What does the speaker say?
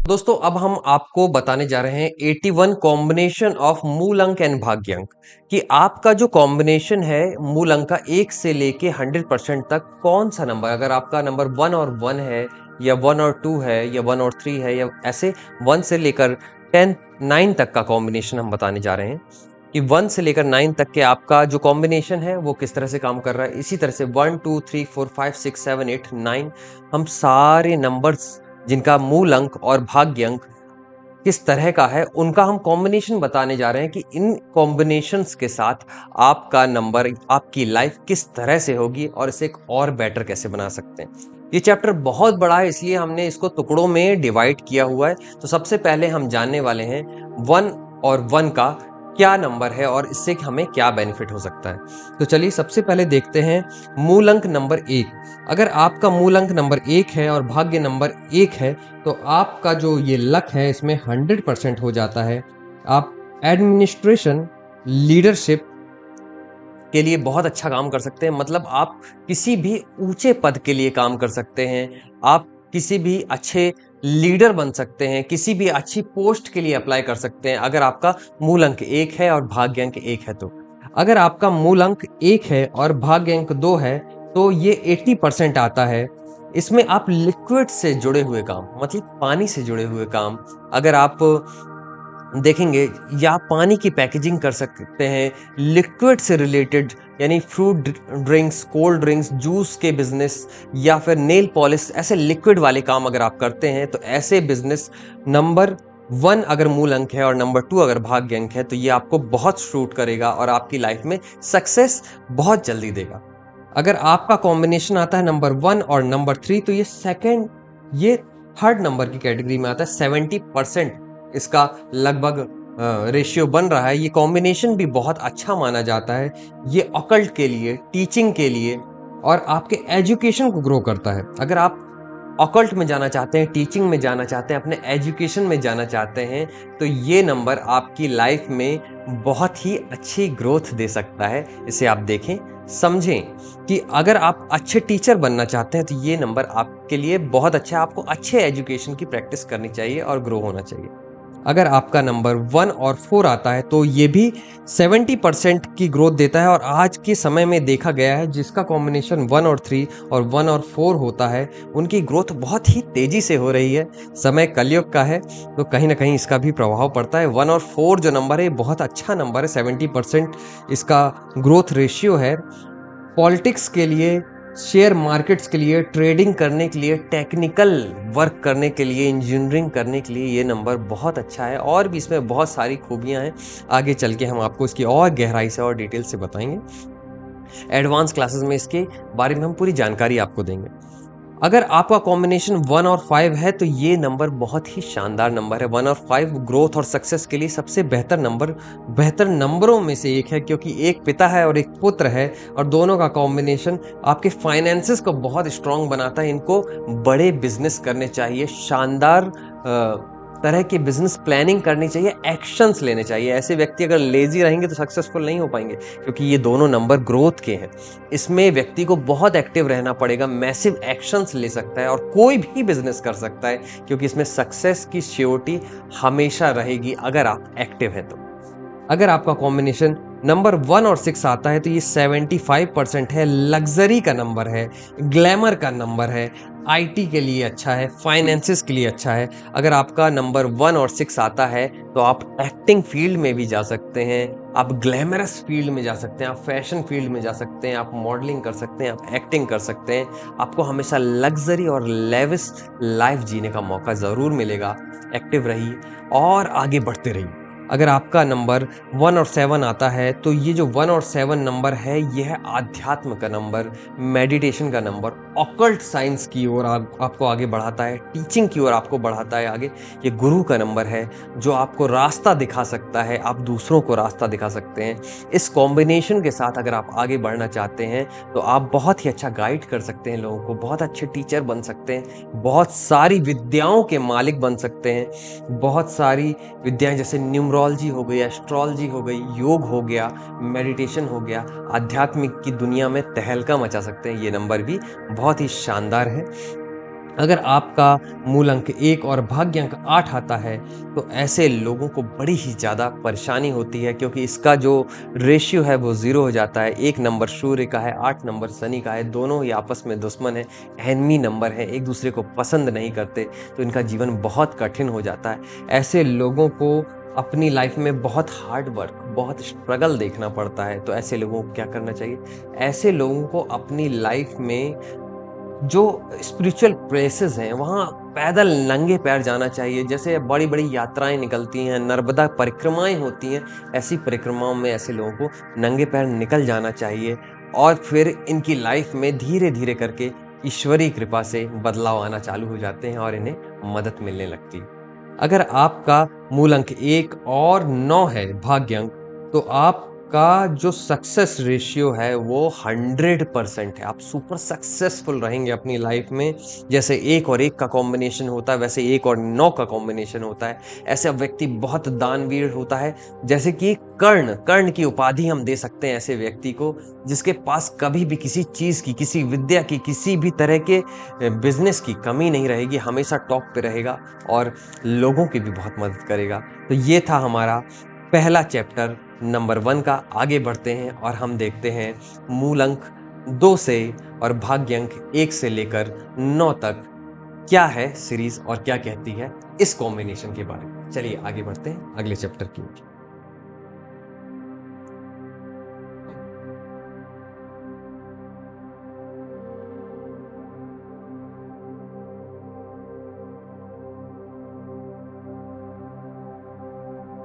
दोस्तों अब हम आपको बताने जा रहे हैं 81 कॉम्बिनेशन ऑफ मूल अंक एंड भाग्य अंक कि आपका जो कॉम्बिनेशन है मूल अंक का 1 से लेके 100% तक कौन सा नंबर, अगर आपका नंबर 1 और 1 है या 1 और 2 है या 1 और 3 है या ऐसे 1 से लेकर 10 9 तक का कॉम्बिनेशन हम बताने जा रहे हैं कि 1 से लेकर 9 तक के आपका जो कॉम्बिनेशन है वो किस तरह से काम कर रहा है। इसी तरह से 1 2 3 4 5 6 7 8 9 हम सारे नंबर्स जिनका मूल अंक और भाग्य अंक किस तरह का है उनका हम कॉम्बिनेशन बताने जा रहे हैं कि इन कॉम्बिनेशंस के साथ आपका नंबर, आपकी लाइफ किस तरह से होगी और इसे एक और बेटर कैसे बना सकते हैं। ये चैप्टर बहुत बड़ा है इसलिए हमने इसको टुकड़ों में डिवाइड किया हुआ है। तो सबसे पहले हम जानने वाले हैं 1 और 1 का क्या नंबर है और इससे हमें क्या बेनिफिट हो सकता है। तो चलिए सबसे पहले देखते हैं मूल अंक नंबर 1। अगर आपका मूल अंक नंबर 1 है और भाग्य नंबर 1 है तो आपका जो ये लक है इसमें 100% हो जाता है। आप एडमिनिस्ट्रेशन, लीडरशिप के लिए बहुत अच्छा काम कर सकते हैं। मतलब आप किसी भी ऊंचे पद के लिए काम कर सकते हैं, आप किसी भी अच्छे लीडर बन सकते हैं, किसी भी अच्छी पोस्ट के लिए अप्लाई कर सकते हैं अगर आपका मूल अंक 1 है और भाग्य अंक 1 है। तो अगर आपका मूल अंक 1 है और भाग्य अंक 2 है तो ये 80% आता है। इसमें आप लिक्विड से जुड़े हुए काम, मतलब पानी से जुड़े हुए काम, अगर आप देखेंगे या पानी की पैकेजिंग कर सकते हैं, लिक्विड से रिलेटेड यानी fruit drinks, cold drinks, juice के बिजनेस या फिर नेल पॉलिश, ऐसे लिक्विड वाले काम अगर आप करते हैं तो ऐसे बिजनेस नंबर 1 अगर मूल अंक है और नंबर 2 अगर भाग्य अंक है तो ये आपको बहुत सूट करेगा और आपकी लाइफ में सक्सेस बहुत जल्दी देगा। अगर आपका कॉम्बिनेशन आता है नंबर 1 और नंबर 3 तो ये थर्ड नंबर की कैटेगरी में आता है। 70% इसका लगभग रेशियो बन रहा है। ये कॉम्बिनेशन भी बहुत अच्छा माना जाता है। ये ऑकल्ट के लिए, टीचिंग के लिए और आपके एजुकेशन को ग्रो करता है। अगर आप ऑकल्ट में जाना चाहते हैं, टीचिंग में जाना चाहते हैं, अपने एजुकेशन में जाना चाहते हैं तो ये नंबर आपकी लाइफ में बहुत ही अच्छी ग्रोथ दे सकता है। इसे आप देखें, समझें कि अगर आप अच्छे टीचर बनना चाहते हैं तो ये नंबर आपके लिए बहुत अच्छा है। आपको अच्छे एजुकेशन की प्रैक्टिस करनी चाहिए और ग्रो होना चाहिए। अगर आपका नंबर 1 और 4 आता है तो ये भी 70% की ग्रोथ देता है और आज के समय में देखा गया है जिसका कॉम्बिनेशन 1 और 3 और 1 और 4 होता है उनकी ग्रोथ बहुत ही तेजी से हो रही है। समय कलयुग का है तो कहीं ना कहीं इसका भी प्रभाव पड़ता है। 1 और 4 जो नंबर है बहुत अच्छा नंबर है, 70% इसका ग्रोथ रेशियो है। पॉलिटिक्स के लिए, शेयर मार्केट्स के लिए, ट्रेडिंग करने के लिए, टेक्निकल वर्क करने के लिए, इंजीनियरिंग करने के लिए ये नंबर बहुत अच्छा है और भी इसमें बहुत सारी खूबियां हैं। आगे चल के हम आपको इसकी और गहराई से और डिटेल से बताएंगे। एडवांस क्लासेस में इसके बारे में हम पूरी जानकारी आपको देंगे। अगर आपका कॉम्बिनेशन 1 और 5 है तो ये नंबर बहुत ही शानदार नंबर है। 1 और 5 ग्रोथ और सक्सेस के लिए सबसे बेहतर नंबरों में से एक है, क्योंकि एक पिता है और एक पुत्र है और दोनों का कॉम्बिनेशन आपके फाइनेंसेस को बहुत स्ट्रांग बनाता है। इनको बड़े बिजनेस करने चाहिए, शानदार तरह की बिजनेस प्लानिंग करनी चाहिए, एक्शंस लेने चाहिए। ऐसे व्यक्ति अगर लेजी रहेंगे तो सक्सेसफुल नहीं हो पाएंगे, क्योंकि ये दोनों नंबर ग्रोथ के हैं। इसमें व्यक्ति को बहुत एक्टिव रहना पड़ेगा, मैसिव एक्शंस ले सकता है और कोई भी बिजनेस कर सकता है, क्योंकि इसमें सक्सेस की श्योरिटी हमेशा रहेगी अगर आप एक्टिव हैं तो। अगर आपका कॉम्बिनेशन नंबर 1 और 6 आता है तो ये 75% है, लग्जरी का नंबर है, ग्लैमर का नंबर है, आईटी के लिए अच्छा है, फाइनेंसेस के लिए अच्छा है। अगर आपका नंबर 1 और 6 आता है तो आप एक्टिंग फील्ड में भी जा सकते हैं, आप ग्लैमरस फील्ड में जा सकते हैं, आप फैशन फील्ड में जा सकते हैं, आप मॉडलिंग कर सकते हैं, आप एक्टिंग कर सकते हैं। आपको हमेशा लग्जरी और लेविश लाइफ जीने का मौका ज़रूर मिलेगा। एक्टिव रहिए और आगे बढ़ते रहिए। अगर आपका नंबर 1 और 7 आता है तो ये जो 1 और 7 नंबर है ये है आध्यात्म का नंबर, मेडिटेशन का नंबर, ऑकल्ट साइंस की ओर आपको आगे बढ़ाता है, टीचिंग की ओर आपको बढ़ाता है आगे। ये गुरु का नंबर है जो आपको रास्ता दिखा सकता है, आप दूसरों को रास्ता दिखा सकते हैं। इस कॉम्बिनेशन के साथ अगर आप आगे बढ़ना चाहते हैं तो आप बहुत ही अच्छा गाइड कर सकते हैं लोगों को, बहुत अच्छे टीचर बन सकते हैं, बहुत सारी विद्याओं के मालिक बन सकते हैं। बहुत सारी विद्याएं जैसे न्यूमरोलॉजी हो गई, एस्ट्रोलॉजी हो गई, योग हो गया, मेडिटेशन हो गया, आध्यात्मिक की दुनिया में तहलका मचा सकते हैं। ये नंबर भी बहुत ही शानदार है। अगर आपका मूल अंक 1 और भाग्य अंक 8 आता है, तो ऐसे लोगों को बड़ी ही ज़्यादा परेशानी होती है, क्योंकि इसका जो रेशियो है वो 0 हो जाता है। 1 नंबर सूर्य का है, 8 नंबर शनि का है, दोनों ही आपस में दुश्मन हैं, एनिमी नंबर हैं, एक दूसरे को पसंद नहीं करते, तो इनका जीवन बहुत कठिन हो जाता है। ऐसे लोगों को अपनी लाइफ में बहुत हार्ड वर्क, बहुत स्ट्रगल देखना पड़ता है, तो ऐसे लोगों को क्या करना चाहिए? ऐसे लोगों को अपनी लाइफ में जो स्पिरिचुअल प्लेसेस हैं, वहाँ पैदल नंगे पैर जाना चाहिए। जैसे बड़ी-बड़ी यात्राएँ निकलती हैं, नर्मदा परिक्रमाएँ होती हैं, ऐसी परिक्रमाओं में ऐसे लोगों को नंगे पैर निकल जाना चाहिए और फिर इनकी लाइफ में धीरे-धीरे करके ईश्वरीय कृपा से बदलाव आना चालू हो जाते हैं और इन्हें मदद मिलने लगती है। अगर आपका मूल अंक 1 और 9 है भाग्य अंक, तो आपका जो सक्सेस रेशियो है वो 100% है। आप सुपर सक्सेसफुल रहेंगे अपनी लाइफ में। जैसे 1 और 1 का कॉम्बिनेशन होता है, वैसे 1 और 9 का कॉम्बिनेशन होता है। ऐसा व्यक्ति बहुत दानवीर होता है, जैसे कि कर्ण की उपाधि हम दे सकते हैं ऐसे व्यक्ति को, जिसके पास कभी भी किसी चीज़ की, किसी विद्या की, किसी भी तरह के बिज़नेस की कमी नहीं रहेगी, हमेशा टॉप पे रहेगा और लोगों की भी बहुत मदद करेगा। तो ये था हमारा पहला चैप्टर नंबर 1 का। आगे बढ़ते हैं और हम देखते हैं मूल अंक 2 से और भाग्य अंक 1 से लेकर 9 तक क्या है सीरीज और क्या कहती है इस कॉम्बिनेशन के बारे में। चलिए आगे बढ़ते हैं अगले चैप्टर की ओर।